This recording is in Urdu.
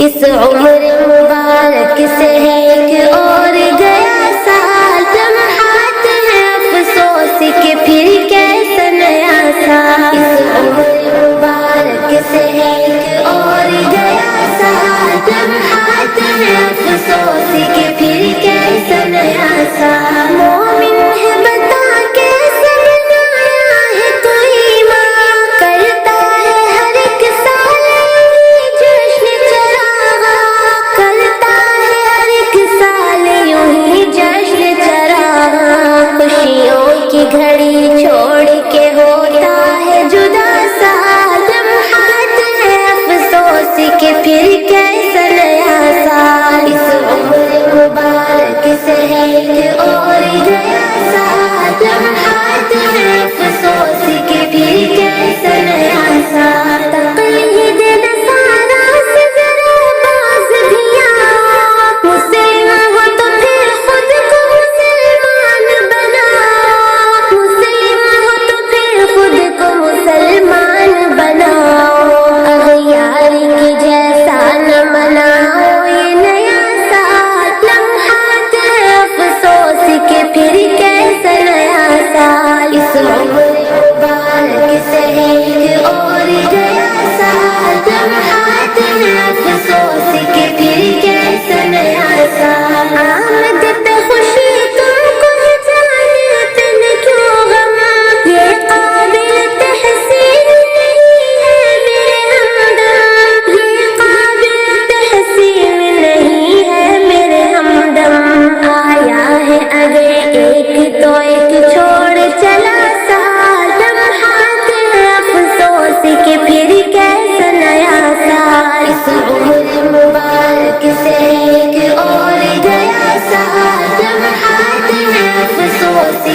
اس عمر مبارک سے ہے ایک اور گیا سال، لمحات ہیں افسوس کے پھر کیسا نیا سال۔ اس عمر مبارک سے ہے ایک اور گیا سال، لمحات ہیں افسوس کے پھر کیسا نیا سال۔ مومن ہے بتا کیسے بنایا ہے کوئی ماں، کرتا ہے ہر ایک سال جشن چراغاں، کرتا ہے ہر ایک سال یوں ہی جشن چراغاں۔ خوشیوں کی گھڑی چھوڑ کے ہوتا ہے جدا سال، لمحات ہیں افسوس کے پھر کیسا نیا سال۔ اس عمر مبارک سے ہے ایک اور گیا سال، لمحات ہیں افسوس کے پھر کیسا نیا سال۔ تقلید نصارا سے ذرا باز بھی آؤ، مسلم ہو تو پھر خود کو مسلمان بناؤ، مسلم ہو تو پھر خود کو مسلمان بناؤ۔ اغیار کی جیسا نہ مناؤ یہ نیا سال، لمحات ہیں افسوس کے پھر کیسا نیا سال۔ اس عمر مبارک سے ہے ایک اور گیا سال، لمحات ہیں افسوس کے پھر کیسا نیا سال۔ آمد پہ خوشی تم کو ہے جانے پہ نہ کیوں غم، یہ قابل تحسین نہیں ہے میرے ہمدم، یہ قابل تحسین نہیں ہے میرے ہمدم۔ آیا ہے اگر ایک تو ایک چھوڑ چلا سال، لمحات ہیں افسوس کے پھر کیسا نیا سال۔ اس عمر مبارک سے ایک اور گیا سال، لمحات ہیں افسوس